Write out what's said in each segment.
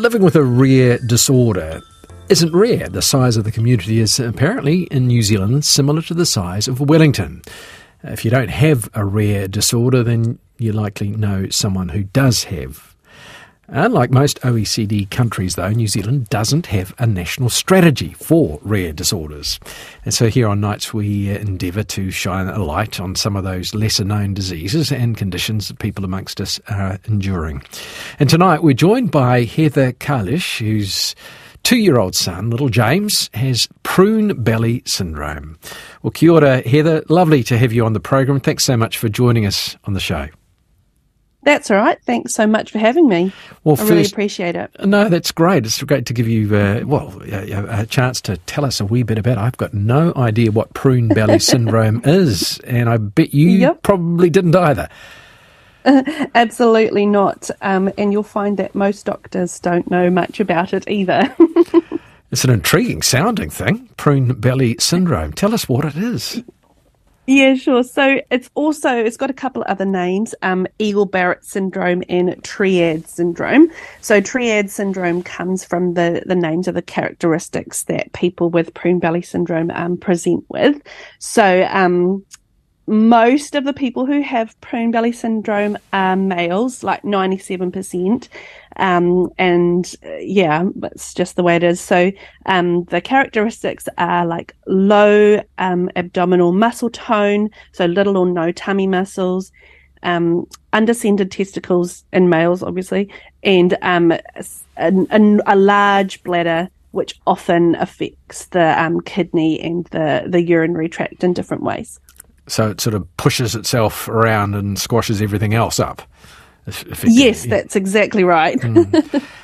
living with a rare disorder isn't rare. The size of the community is apparently in New Zealand similar to the size of Wellington. If you don't have a rare disorder, then you likely know someone who does have. Unlike most OECD countries, though, New Zealand doesn't have a national strategy for rare disorders. And so here on Nights, we endeavour to shine a light on some of those lesser-known diseases and conditions that people amongst us are enduring. And tonight we're joined by Heather Kalisch, whose 2-year-old son, little James, has Prune Belly Syndrome. Well, kia ora, Heather. Lovely to have you on the program. Thanks so much for joining us on the show. That's all right. Thanks so much for having me. Well, I really appreciate it. No, that's great. It's great to give you, a chance to tell us a wee bit about it. I've got no idea what Prune Belly Syndrome is, and I bet you probably didn't either. Absolutely not. And you'll find that most doctors don't know much about it either. It's an intriguing sounding thing, Prune Belly Syndrome. Tell us what it is. Yeah, sure. So it's got a couple of other names, Eagle-Barrett syndrome and Triad syndrome. So Triad syndrome comes from the names of the characteristics that people with Prune Belly syndrome present with. So most of the people who have Prune Belly syndrome are males, like 97%. That's just the way it is. So the characteristics are like low abdominal muscle tone, so little or no tummy muscles, undescended testicles in males, obviously, and a large bladder, which often affects the kidney and the urinary tract in different ways. So it sort of pushes itself around and squashes everything else up. Yes, that's exactly right.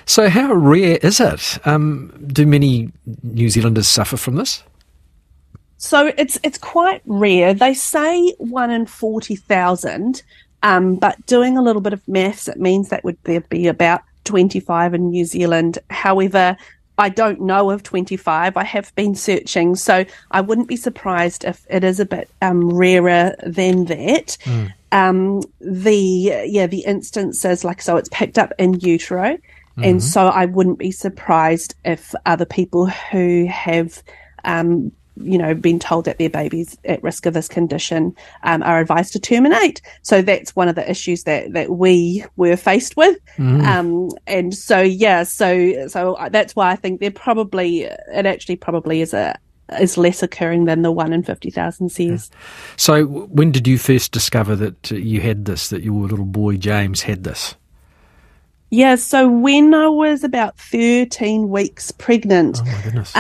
So how rare is it? Do many New Zealanders suffer from this? So it's quite rare. They say 1 in 40,000, but doing a little bit of maths, it means that would be about 25 in New Zealand. However, I don't know of 25. I have been searching, so I wouldn't be surprised if it is a bit rarer than that. The instances, it's picked up in utero, and so I wouldn't be surprised if other people who have been told that their baby's at risk of this condition are advised to terminate. So that's one of the issues that we were faced with. And so that's why I think it probably is less occurring than the 1 in 50,000 says. So when did you first discover that you had this, that your little boy James had this? Yeah, so when I was about 13 weeks pregnant, oh my goodness.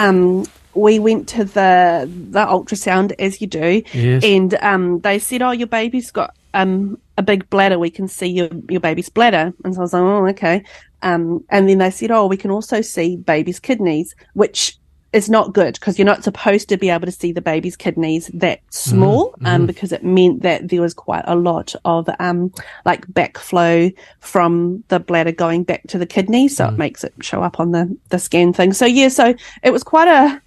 We went to the ultrasound, as you do, yes. And they said, your baby's got a big bladder. We can see your baby's bladder. And so I was like, oh, okay. And then they said, we can also see baby's kidneys, which is not good because you're not supposed to be able to see the baby's kidneys that small, because it meant that there was quite a lot of backflow from the bladder going back to the kidney, so it makes it show up on the scan thing. So so it was quite a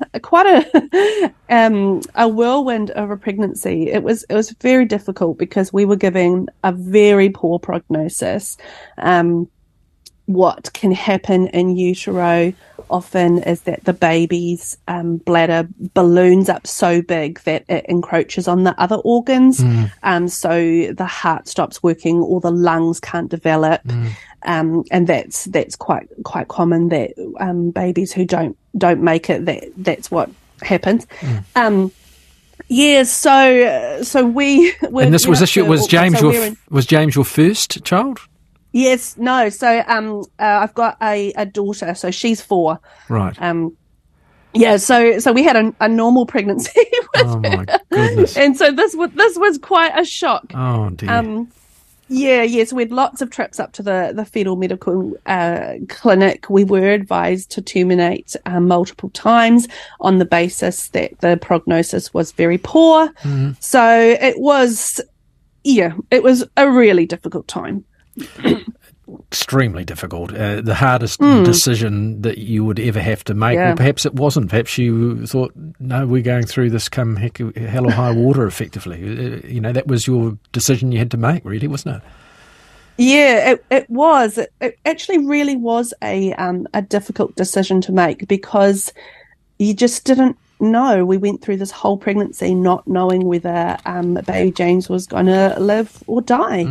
whirlwind of a pregnancy. It was very difficult because we were giving a very poor prognosis. What can happen in utero often is that the baby's bladder balloons up so big that it encroaches on the other organs. So the heart stops working or the lungs can't develop. And that's quite common that babies who don't make it, that's what happens. So we were. And this was issue. Was James your first child? Yes, no. So I've got a daughter, so she's 4. Right. So we had a normal pregnancy with oh my goodness. And so this was quite a shock. Oh dear. So we had lots of trips up to the fetal medical clinic. We were advised to terminate multiple times on the basis that the prognosis was very poor. So it was a really difficult time. Extremely difficult. The hardest decision that you would ever have to make. Well, perhaps it wasn't. Perhaps you thought, no, we're going through this come hell or high water, effectively. That was your decision you had to make, really, wasn't it? Yeah, it was. It actually really was a difficult decision to make, because you just didn't know. We went through this whole pregnancy not knowing whether baby James was going to live or die.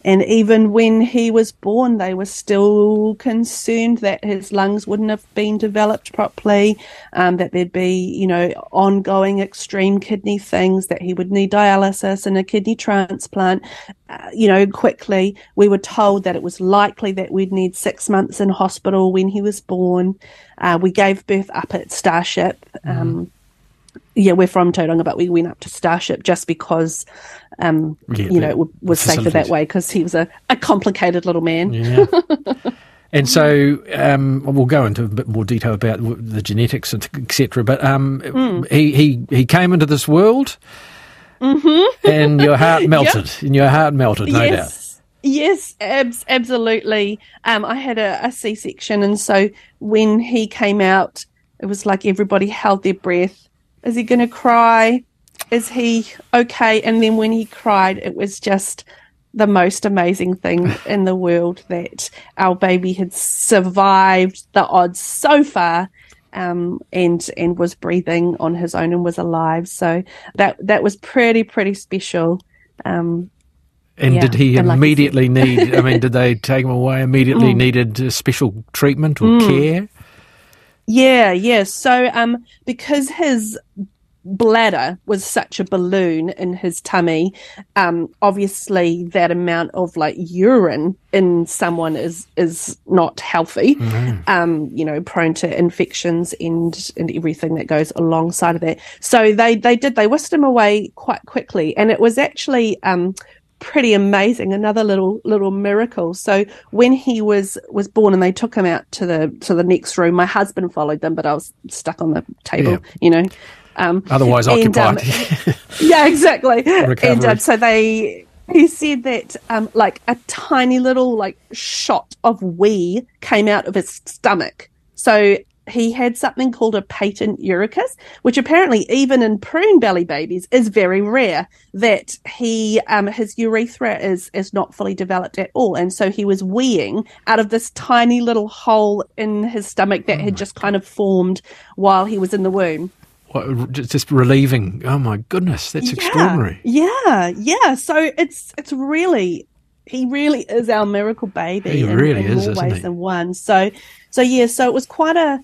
And even when he was born, they were still concerned that his lungs wouldn't have been developed properly, that there'd be, ongoing extreme kidney things, that he would need dialysis and a kidney transplant. Quickly, we were told that it was likely that we'd need 6 months in hospital when he was born. We gave birth up at Starship. We're from Tauranga, but we went up to Starship just because, it was safer that way, because he was a complicated little man. Yeah. And so we'll go into a bit more detail about the genetics, etc. But he came into this world, and your heart melted. Yep. And your heart melted, no doubt. Yes, absolutely. I had a C-section, and so when he came out, it was like everybody held their breath. Is he going to cry? Is he okay? And then when he cried, it was just the most amazing thing in the world that our baby had survived the odds so far, and was breathing on his own and was alive. So that was pretty special. And did he immediately need, did they take him away immediately, needed special treatment or care? Yeah. So because his bladder was such a balloon in his tummy, obviously that amount of urine in someone is not healthy, prone to infections and everything that goes alongside of that. So they whisked him away quite quickly, and it was actually pretty amazing. Another little miracle. So when he was born and they took him out to the next room, my husband followed them, but I was stuck on the table, otherwise occupied. Yeah, exactly. Recovery. And so he said that a tiny little shot of wee came out of his stomach. So he had something called a patent uricus, which apparently even in prune belly babies is very rare, that his urethra is not fully developed at all. And so he was weeing out of this tiny little hole in his stomach that had just kind of formed while he was in the womb. What, just relieving. Oh my goodness, that's extraordinary. Yeah. So it's really, he really is our miracle baby. He really is, more isn't ways he? than one. So it was quite a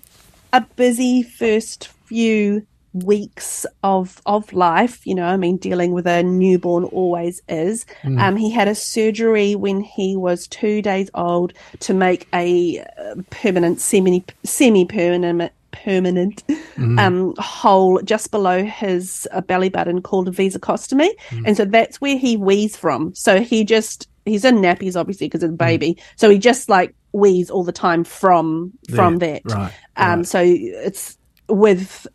busy first few weeks of life, dealing with a newborn always is. He had a surgery when he was 2 days old to make a permanent, semi-permanent hole just below his belly button called a vesicostomy. And so that's where he wheezes from. So he's in nappies, obviously, because it's a baby. So he just wheezes all the time from that. Right. So it's with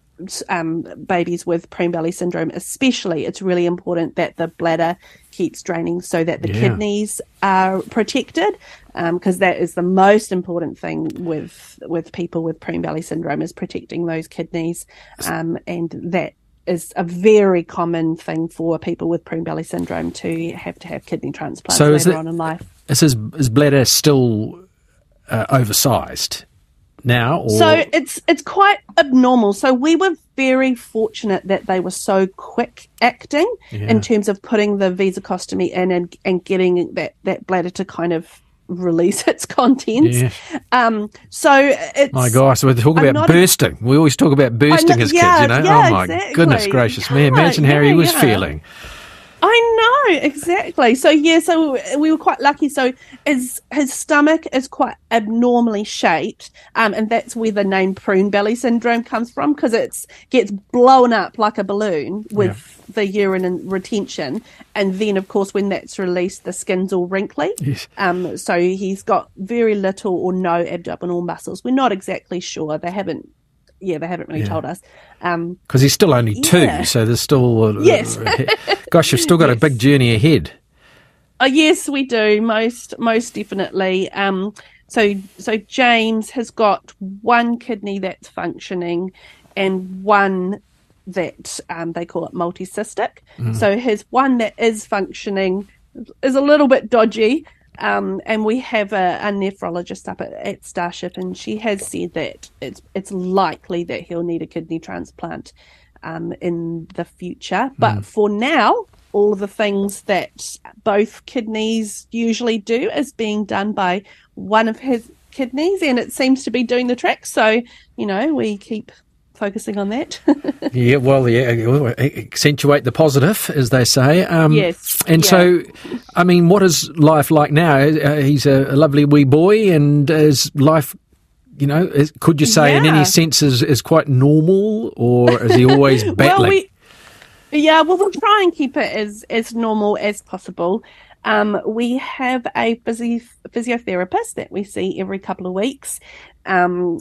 babies with Prune Belly Syndrome especially, it's really important that the bladder keeps draining so that the kidneys are protected, because that is the most important thing with people with Prune Belly Syndrome, is protecting those kidneys, and that is a very common thing for people with Prune Belly Syndrome to have kidney transplants later on in life. Is his bladder still oversized now? Or? So it's quite abnormal. So we were very fortunate that they were so quick acting in terms of putting the vesicostomy in and getting that bladder to kind of release its contents. So it's... My gosh, we're talking about bursting. We always talk about bursting as kids, oh my goodness gracious me. Imagine how he was feeling. I know, exactly. So we were quite lucky. So his stomach is quite abnormally shaped, and that's where the name Prune Belly Syndrome comes from, because it gets blown up like a balloon with the urine and retention, and then of course when that's released, the skin's all wrinkly. Yes. So he's got very little or no abdominal muscles. We're not exactly sure. They haven't really told us. Because he's still only 2, so there's still... yes. Gosh, you've still got a big journey ahead. Yes, we do, most definitely. So James has got one kidney that's functioning and one that they call it multicystic. So his one that is functioning is a little bit dodgy. And we have a nephrologist up at Starship, and she has said that it's likely that he'll need a kidney transplant in the future. But for now, all of the things that both kidneys usually do is being done by one of his kidneys, and it seems to be doing the trick. So, we keep focusing on that. Accentuate the positive, as they say. Yes. And so, I mean, what is life like now? He's a lovely wee boy, and is life, could you say in any sense is quite normal, or is he always battling? We'll try and keep it as normal as possible. We have a physiotherapist that we see every couple of weeks,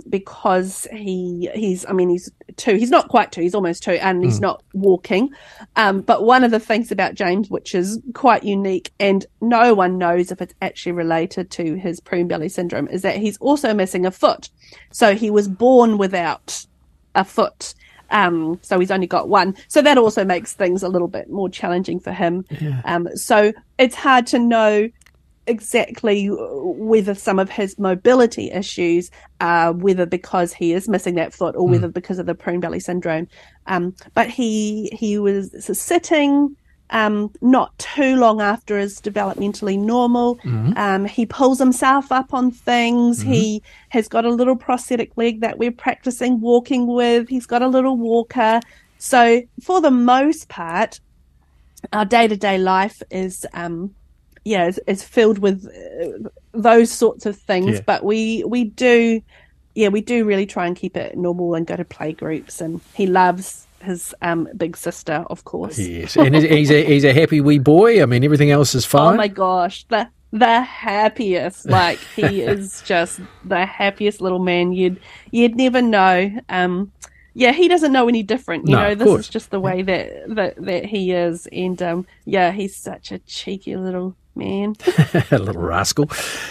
because he's 2. He's not quite 2. He's almost 2, and he's not walking. But one of the things about James, which is quite unique, and no one knows if it's actually related to his Prune Belly Syndrome, is that he's also missing a foot. So he was born without a foot. So he's only got one. So that also makes things a little bit more challenging for him. Yeah. So it's hard to know exactly whether some of his mobility issues are whether because he is missing that foot or whether because of the Prune Belly Syndrome. But he was sitting not too long after is developmentally normal. He pulls himself up on things. He has got a little prosthetic leg that we're practicing walking with. He's got a little walker. So for the most part, our day-to-day life is filled with those sorts of things. But we do really try and keep it normal and go to play groups, and he loves his big sister, of course. Yes, and he's a happy wee boy. I mean, everything else is fine. Oh my gosh, the happiest. Like, he is just the happiest little man. You'd never know. He doesn't know any different. This is just the way that he is, and he's such a cheeky little man. A little rascal.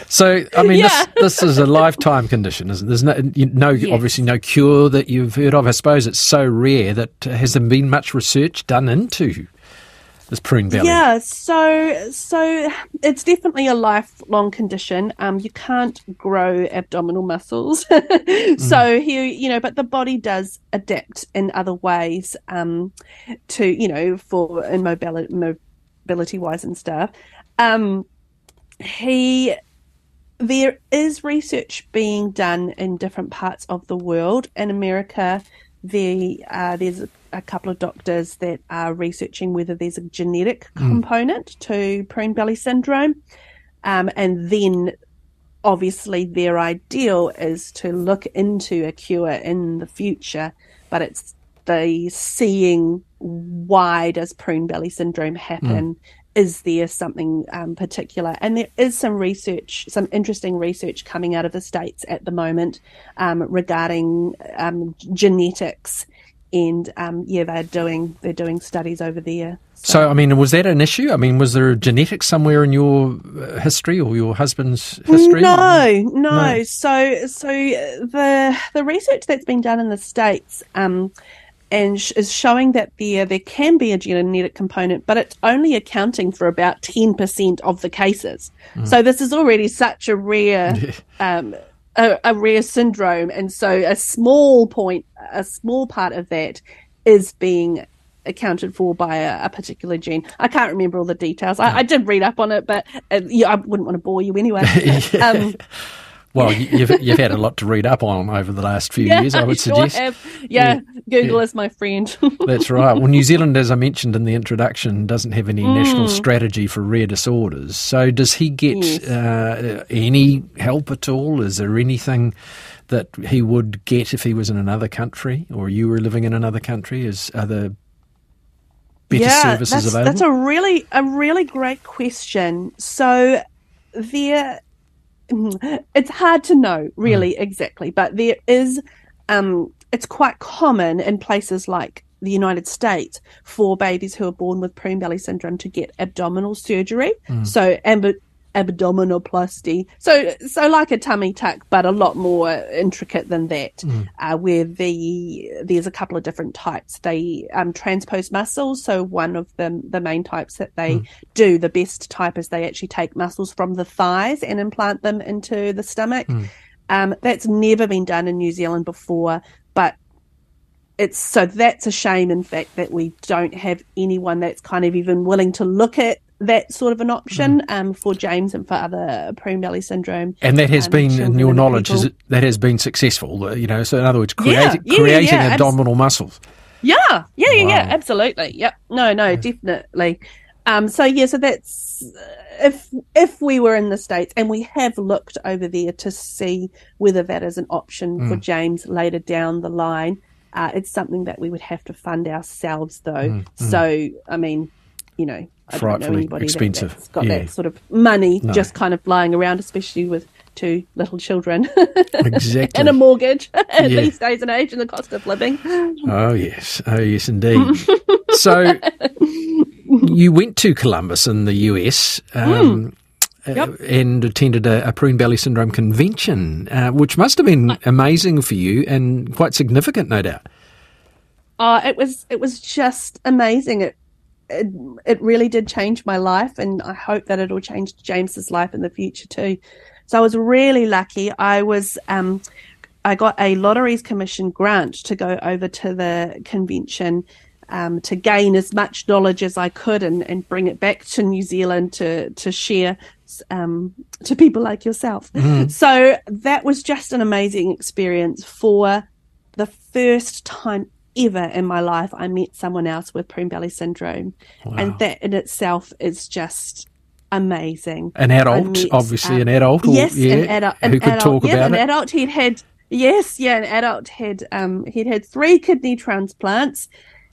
So, I mean, this is a lifetime condition, isn't it? There's obviously no cure that you've heard of. I suppose it's so rare that has there been much research done into this prune belly? Yeah, so it's definitely a lifelong condition. You can't grow abdominal muscles. So here, but the body does adapt in other ways, to, for in mobility wise and stuff. There is research being done in different parts of the world. In America, there's a couple of doctors that are researching whether there's a genetic component to Prune Belly Syndrome. And then obviously their ideal is to look into a cure in the future, but it's the seeing why does Prune Belly Syndrome happen? Is there something particular? And there is some interesting research coming out of the States at the moment regarding genetics, and they're doing studies over there. So, I mean, was that an issue? I mean, was there genetics somewhere in your history or your husband's history? No. So the research that's been done in the States and is showing that there can be a genetic component, but it's only accounting for about 10% of the cases. So this is already such a rare a rare syndrome, and so a small part of that is being accounted for by a particular gene. I can't remember all the details. I did read up on it, but I wouldn't want to bore you anyway. Well, you've had a lot to read up on over the last few years, I would suggest. Have. Google is my friend. That's right. Well, New Zealand, as I mentioned in the introduction, doesn't have any national strategy for rare disorders. So does he get any help at all? Is there anything that he would get if he was in another country or you were living in another country? Are there better services available? That's a really great question. So it's hard to know really exactly, but there is it's quite common in places like the United States for babies who are born with Prune Belly Syndrome to get abdominal surgery. So abdominoplasty. So like a tummy tuck, but a lot more intricate than that, where there's a couple of different types. They transpose muscles. So one of the main types that they do, the best type, is they actually take muscles from the thighs and implant them into the stomach. That's never been done in New Zealand before, but that's a shame, in fact, that we don't have anyone that's kind of even willing to look at that sort of an option for James and for other Prune Belly Syndrome. And that has been, in your knowledge, that has been successful, so in other words, creating abdominal muscles. Yeah, absolutely. Yep. No, definitely. So that's, if we were in the States, and we have looked over there to see whether that is an option for James later down the line, it's something that we would have to fund ourselves, though. So, I mean, I don't know anybody that's got that sort of money just kind of lying around, especially with 2 little children. Exactly. And a mortgage at these days and age, and the cost of living. Oh, yes, indeed. So you went to Columbus in the US and attended a Prune Belly Syndrome convention, which must have been amazing for you and quite significant, no doubt. It was just amazing. It really did change my life, and I hope that it'll change James's life in the future too. So I was really lucky. I got a Lotteries Commission grant to go over to the convention to gain as much knowledge as I could and bring it back to New Zealand to share to people like yourself. So that was just an amazing experience. For the first time ever in my life, I met someone else with Prune Belly Syndrome. Wow. And that in itself is just amazing. An adult, obviously an adult. Yes, an adult. Who could talk about an it? Adult. An adult he'd had 3 kidney transplants,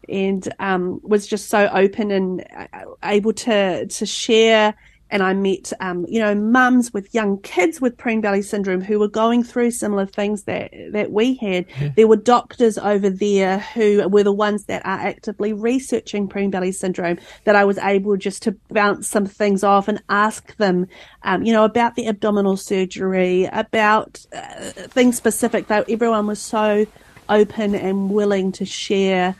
and was just so open and able to share. And I met, mums with young kids with Prune Belly Syndrome who were going through similar things that we had. Yeah. There were doctors over there who were the ones that are actively researching Prune Belly Syndrome, that I was able just to bounce some things off and ask them, about the abdominal surgery, about things specific. Everyone was so open and willing to share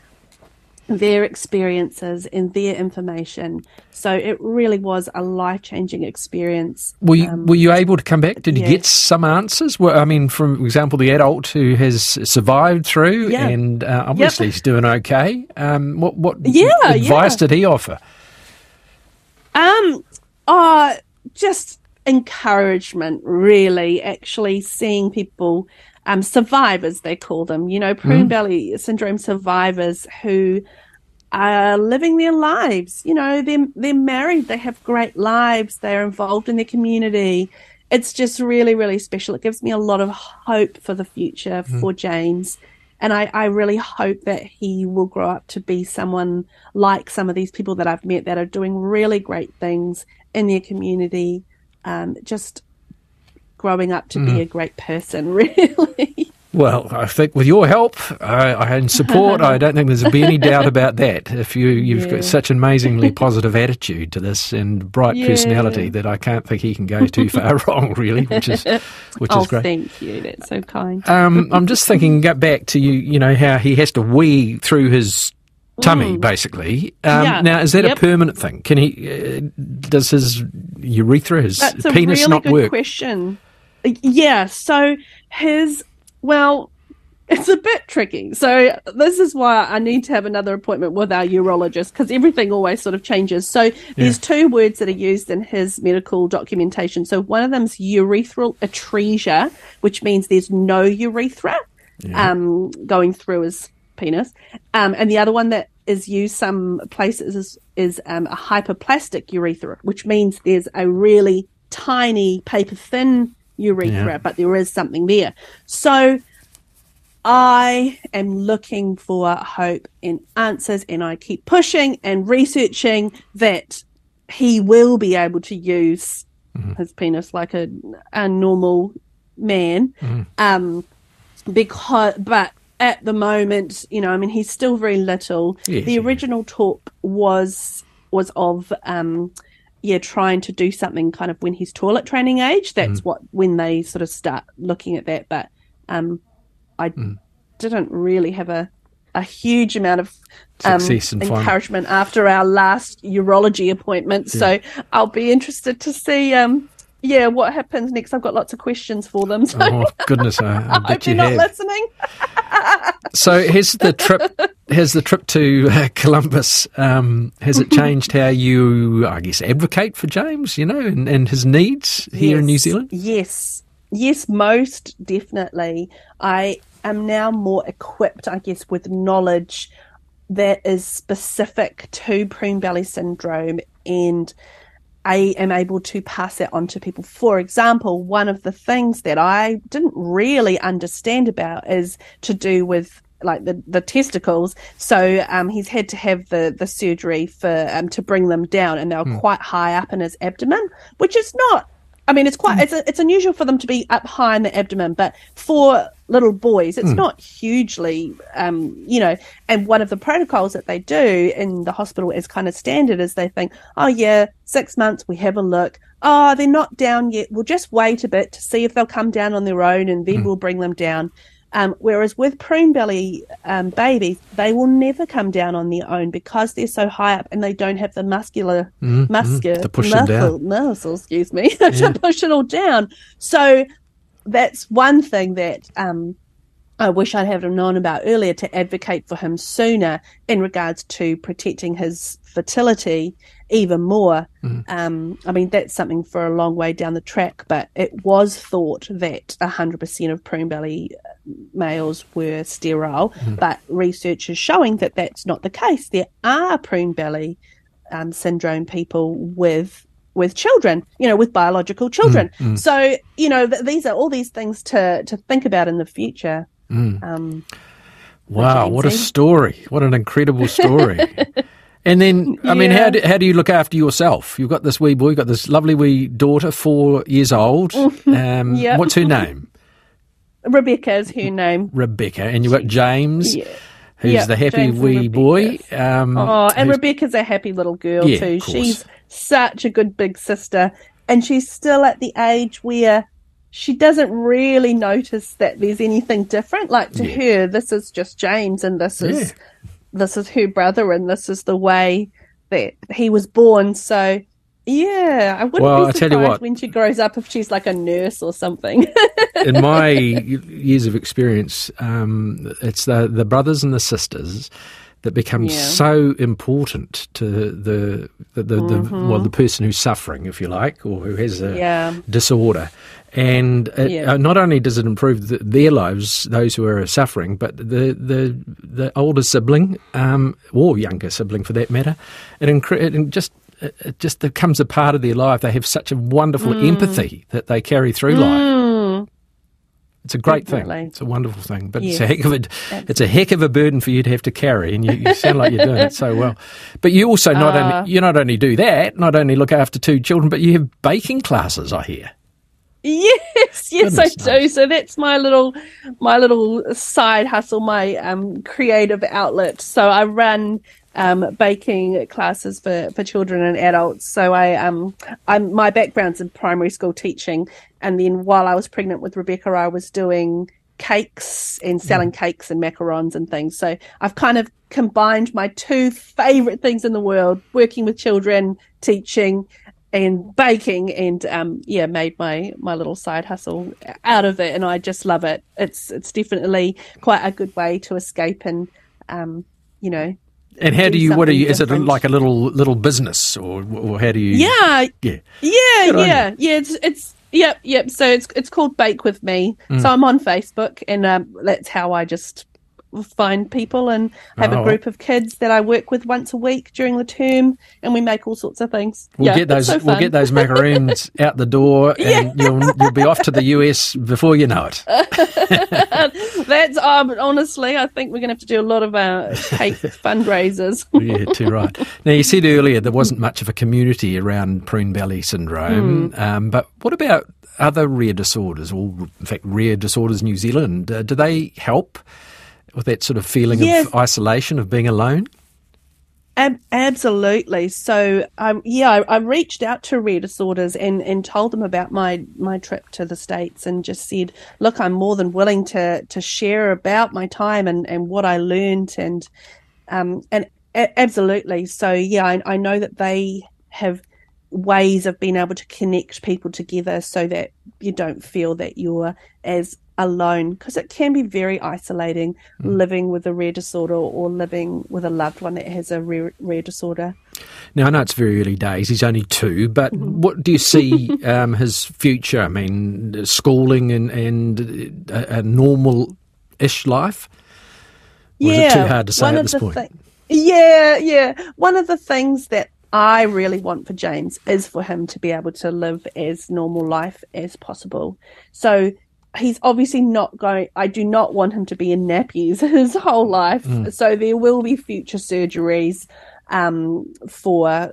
their experiences and their information. So it really was a life-changing experience. Were you able to come back? Did you get some answers? Well, I mean, for example, the adult who has survived through and obviously he's doing okay. What advice did he offer? Just encouragement, really. Actually seeing people, survivors, they call them, Prune Belly Syndrome survivors who are living their lives. They're married, they have great lives, they're involved in their community. It's just really, really special. It gives me a lot of hope for the future for James. And I really hope that he will grow up to be someone like some of these people that I've met that are doing really great things in their community, just growing up to be a great person, really. Well, I think with your help and support, I don't think there's be any doubt about that. If you've got such an amazingly positive attitude to this and bright personality that I can't think he can go too far wrong, really, which is great. Thank you. That's so kind. I'm just thinking, get back to how he has to wee through his tummy, basically. Now, is that a permanent thing? Can he? Does his urethra, his penis, not work? That's a really good question. Yeah. So it's a bit tricky. So this is why I need to have another appointment with our urologist, because everything always sort of changes. So there's 2 words that are used in his medical documentation. So one of them is urethral atresia, which means there's no urethra going through his penis. And the other one that is used some places is a hyperplastic urethra, which means there's a really tiny, paper-thin urethra, but there is something there. So I am looking for hope and answers, and I keep pushing and researching that he will be able to use his penis like a normal man. But at the moment, he's still very little. Yes, the original talk was of trying to do something kind of when he's toilet training age. That's when they sort of start looking at that. But I didn't really have a huge amount of success and encouragement after our last urology appointment. So I'll be interested to see what happens next. I've got lots of questions for them. So. Oh, goodness, I bet hope you you're have. not listening. So has the trip to Columbus, has it changed how you, I guess, advocate for James, and his needs here in New Zealand? Yes, most definitely. I am now more equipped, I guess, with knowledge that is specific to Prune Belly Syndrome, and I am able to pass that on to people. For example, one of the things that I didn't really understand about is to do with like the testicles. So he's had to have the surgery for to bring them down, and they were quite high up in his abdomen, which is not. I mean, it's unusual for them to be up high in the abdomen, but for little boys, it's not hugely, and one of the protocols that they do in the hospital is kind of standard is they think, 6 months, we have a look. Oh, they're not down yet. We'll just wait a bit to see if they'll come down on their own, and then we'll bring them down. Whereas with prune belly babies, they will never come down on their own because they're so high up and they don't have the muscle to push it all down. So that's one thing that I wish I'd have known about earlier, to advocate for him sooner in regards to protecting his fertility even more. I mean, that's something for a long way down the track, but it was thought that 100% of prune belly males were sterile, but research is showing that that's not the case. There are prune belly syndrome people with children, with biological children. So, these are all these things to think about in the future. Wow, what a story. What an incredible story. And then, I mean, how do you look after yourself? You've got this wee boy, you've got this lovely wee daughter, 4 years old. What's her name? Rebecca is her name. Rebecca. And you've got James, who's the happy wee boy. And Rebecca's a happy little girl too. She's such a good big sister. And she's still at the age where she doesn't really notice that there's anything different. Like to her, this is just James, and this is her brother, and this is the way that he was born. So, I wouldn't be surprised when she grows up if she's like a nurse or something. In my years of experience, it's the brothers and the sisters that become so important to the person who's suffering, if you like, or who has a disorder. And not only does it improve their lives, those who are suffering, but the older sibling, or younger sibling for that matter, it just becomes a part of their life. They have such a wonderful empathy that they carry through life. It's a great thing. It's a wonderful thing, but it's a heck of a burden for you to have to carry, and you sound like you're doing it so well. But you also not only do that, not only look after 2 children, but you have baking classes, I hear. Yes, I do. So that's my little side hustle, my creative outlet. So I run baking classes for children and adults. So my background's in primary school teaching, and then while I was pregnant with Rebecca, I was doing cakes and selling cakes and macarons and things. So I've kind of combined my 2 favorite things in the world, working with children, teaching, and baking, and made my little side hustle out of it, and I just love it. It's definitely quite a good way to escape, and And how do you? What are you? Is it like a little business, or how do you? Yeah. It's So it's called Bake With Me. So I'm on Facebook, and that's how I just find people and have a group of kids that I work with once a week during the term, and we make all sorts of things. We'll get those macaroons out the door, and you'll be off to the US before you know it. That's honestly, I think we're going to have to do a lot of cake fundraisers. Yeah, too right. Now, you said earlier there wasn't much of a community around Prune Belly Syndrome, but what about other rare disorders, or in fact Rare Disorders New Zealand? Do they help with that sort of feeling of isolation, of being alone? Absolutely. So, I reached out to Rare Disorders and told them about my trip to the States and just said, look, I'm more than willing to share about my time and what I learned and absolutely. So, I know that they have ways of being able to connect people together so that you don't feel that you're as alone, because it can be very isolating living with a rare disorder or living with a loved one that has a rare disorder. Now, I know it's very early days. He's only 2, but what do you see his future? I mean, schooling and a normal-ish life? Or is it too hard to say at this point? One of the things that I really want for James is for him to be able to live as normal life as possible. So he's obviously not going, I do not want him to be in nappies his whole life. So there will be future surgeries for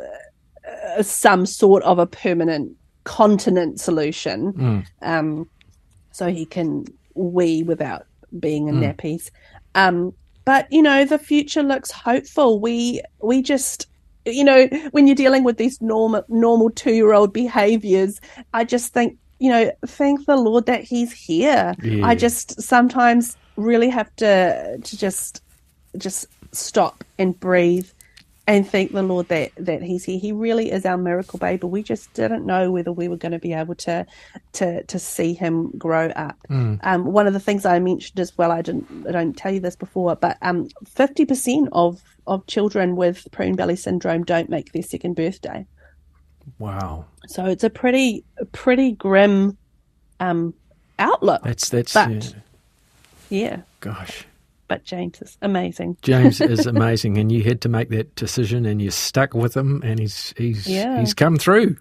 some sort of a permanent continent solution. So he can wee without being in nappies. But, the future looks hopeful. We just, when you're dealing with these normal 2-year-old behaviors, I just think, thank the Lord that he's here. Yeah. I just sometimes really have to just stop and breathe and thank the Lord that he's here. He really is our miracle baby. We just didn't know whether we were going to be able to see him grow up. One of the things I mentioned as well, I don't tell you this before, but 50% of children with Prune Belly Syndrome don't make their second birthday. Wow. So it's a pretty grim outlook. That's yeah. Gosh. But James is amazing. James is amazing, and you had to make that decision, and you stuck with him, and he's come through.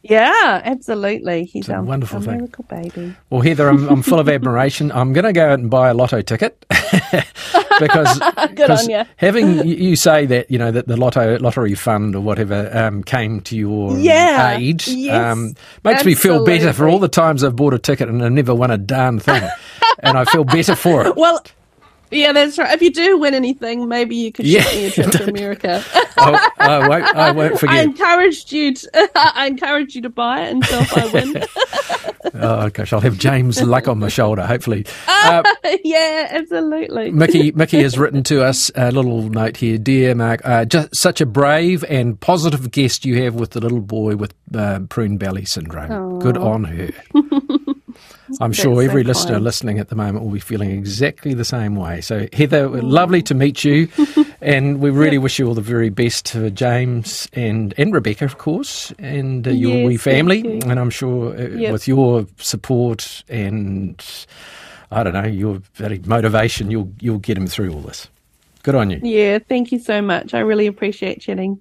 Yeah, absolutely. He's a wonderful thing. Miracle baby. Well, Heather, I'm full of admiration. I'm going to go out and buy a lotto ticket because good on you. Having you say that that the lottery fund or whatever came to your aid makes me feel better for all the times I've bought a ticket and I've never won a darn thing, and I feel better for it. Well. Yeah, that's right. If you do win anything, maybe you could shoot me a trip to America. I won't forget. I encouraged you to buy it until I win. Oh gosh, I'll have James' luck on my shoulder, hopefully. Yeah, absolutely. Mickey has written to us a little note here. Dear Mark, just such a brave and positive guest you have with the little boy with Prune Belly Syndrome. Aww. Good on her. I'm sure every listener listening at the moment will be feeling exactly the same way. So, Heather, lovely to meet you, and we really wish you all the very best for James and Rebecca, of course, and your wee family. And I'm sure with your support and, I don't know, your motivation, you'll get him through all this. Good on you. Yeah, thank you so much. I really appreciate chatting.